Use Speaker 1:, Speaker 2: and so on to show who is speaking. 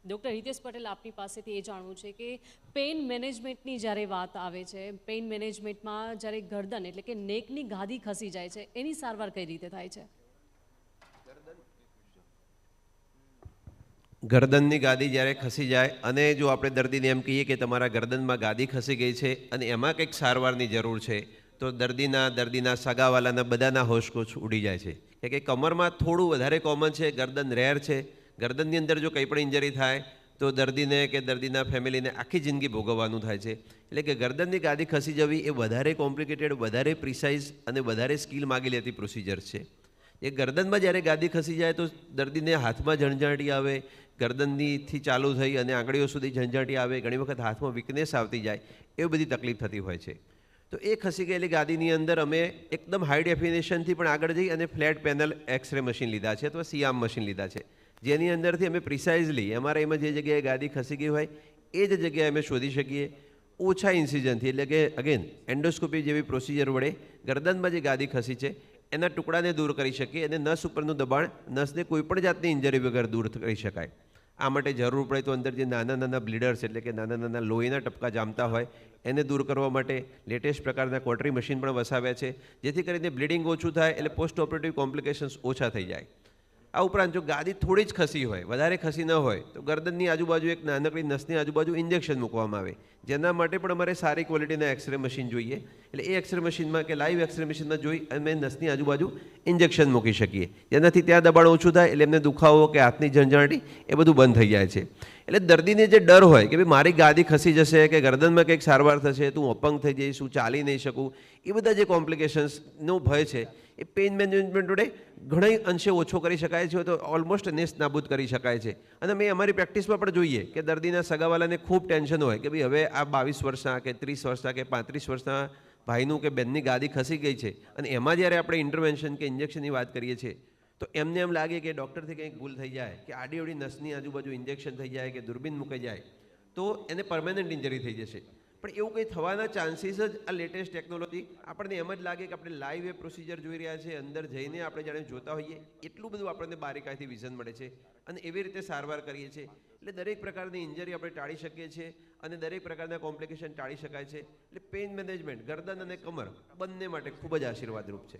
Speaker 1: Doctor Hitesh Patel, આપની પાસેથી એ જાણવું છે કે પેઇન મેનેજમેન્ટની જ્યારે વાત આવે છે, પેઇન મેનેજમેન્ટમાં જ્યારે ગરદન એટલે કે નેકની ગાદી ખસી જાય છે, એની સારવાર કઈ રીતે થાય છે?
Speaker 2: ગરદનની ગાદી જ્યારે ખસી જાય અને જો આપણે દર્દીને એમ કહીએ કે તમારા ગરદનમાં ગાદી ખસી ગઈ છે અને એમાં કંઈક સારવારની જરૂર છે, તો દર્દીના સગાવાલાના બધાના હોશકોશ ઉડી જાય છે કે કમરમાં થોડું વધારે કોમન છે, ગરદન રેર છે. ગરદનની અંદર જો કંઈ પણ ઇન્જરી થાય તો દર્દીને કે દર્દીના ફેમિલીને આખી જિંદગી ભોગવવાનું થાય છે. એટલે કે ગરદનની ગાદી ખસી જવી એ વધારે કોમ્પ્લિકેટેડ, વધારે પ્રિસાઇઝ અને વધારે સ્કિલ માગી લેતી પ્રોસિજર છે. એ ગરદનમાં જ્યારે ગાદી ખસી જાય તો દર્દીને હાથમાં ઝંઝાટી આવે, ગરદનથી ચાલુ થઈ અને આંગળીઓ સુધી ઝંઝાટી આવે, ઘણી વખત હાથમાં વીકનેસ આવતી જાય, એવી બધી તકલીફ થતી હોય છે. તો એ ખસી ગયેલી ગાદીની અંદર અમે એકદમ હાઈ ડેફિનેશનથી પણ આગળ જઈ અને ફ્લેટ પેનલ એક્સરે મશીન લીધા છે અથવા સીઆમ મશીન લીધા છે, જેની અંદરથી અમે પ્રિસાઇઝલી એમઆરઆઈમાં જે જગ્યાએ ગાદી ખસી ગઈ હોય એ જ જગ્યાએ અમે શોધી શકીએ ઓછા ઇન્સિઝનથી. એટલે કે અગેન એન્ડોસ્કોપી જેવી પ્રોસિજર વડે ગરદનમાં જે ગાદી ખસી છે એના ટુકડાને દૂર કરી શકીએ અને નસ ઉપરનું દબાણ, નસને કોઈપણ જાતની ઇન્જરી વગર દૂર કરી શકાય. આ માટે જરૂર પડે તો અંદર જે નાના બ્લીડર્સ એટલે કે નાના લોહીના ટપકા જામતા હોય એને દૂર કરવા માટે લેટેસ્ટ પ્રકારના કોટરી મશીન પણ વસાવ્યા છે, જેથી કરીને બ્લીડિંગ ઓછું થાય એટલે પોસ્ટ ઓપરેટિવ કોમ્પ્લિકેશન્સ ઓછા થઈ જાય. આ ઉપરાંત જો ગાદી થોડી જ ખસી હોય, વધારે ખસી ન હોય, તો ગરદનની આજુબાજુ એક નાનકડી નસની આજુબાજુ ઇન્જેક્શન મૂકવામાં આવે, જેના માટે પણ અમારે સારી ક્વોલિટીના એક્સરે મશીન જોઈએ. એટલે એ એક્સરે મશીનમાં કે લાઈવ એક્સરે મશીનમાં જોઈ અને નસની આજુબાજુ ઇન્જેક્શન મૂકી શકીએ, જેનાથી ત્યાં દબાણ ઓછું થાય એટલે એમને દુખાવો કે હાથની ઝંઝાટી એ બધું બંધ થઈ જાય છે. એટલે દર્દીને જે ડર હોય કે ભાઈ મારી ગાદી ખસી જશે કે ગરદનમાં કંઈક સારવાર થશે, તો હું અપંગ થઈ જઈશ, હું ચાલી નહીં શકું, એ બધા જે કોમ્પ્લિકેશન્સનો ભય છે એ પેઇન મેનેજમેન્ટ વડે ઘણા અંશે ઓછો કરી શકાય છે, તો ઓલમોસ્ટ નેસ્ત નાબૂદ કરી શકાય છે. અને મેં અમારી પ્રેક્ટિસમાં પણ જોઈએ કે દર્દીના સગાવાલાને ખૂબ ટેન્શન હોય કે ભાઈ હવે આ 22 વર્ષના કે 30 વર્ષના કે 35 વર્ષના ભાઈનું કે બહેનની ગાદી ખસી ગઈ છે અને એમાં જ્યારે આપણે ઇન્ટરવેન્શન કે ઇન્જેક્શનની વાત કરીએ છીએ તો એમને એમ લાગે કે ડૉક્ટરથી કંઈક ભૂલ થઈ જાય કે આડી અવડી નસની આજુબાજુ ઇન્જેક્શન થઈ જાય કે દૂરબીન મૂકાઈ જાય તો એને પરમેનન્ટ ઇન્જરી થઈ જશે. પણ એવું કંઈ થવાના ચાન્સીસ જ આ લેટેસ્ટ ટેકનોલોજી આપણને એમ જ લાગે કે આપણે લાઈવ એ પ્રોસિજર જોઈ રહ્યા છે, અંદર જઈને આપણે જાણે જોતા હોઈએ એટલું બધું આપણને બારીકાઈથી વિઝન મળે છે અને એવી રીતે સારવાર કરીએ છીએ. એટલે દરેક પ્રકારની ઇન્જરી આપણે ટાળી શકીએ છીએ અને દરેક પ્રકારના કોમ્પ્લિકેશન ટાળી શકાય છે. એટલે પેઇન મેનેજમેન્ટ ગરદન અને કમર બંને માટે ખૂબ જ આશીર્વાદરૂપ છે.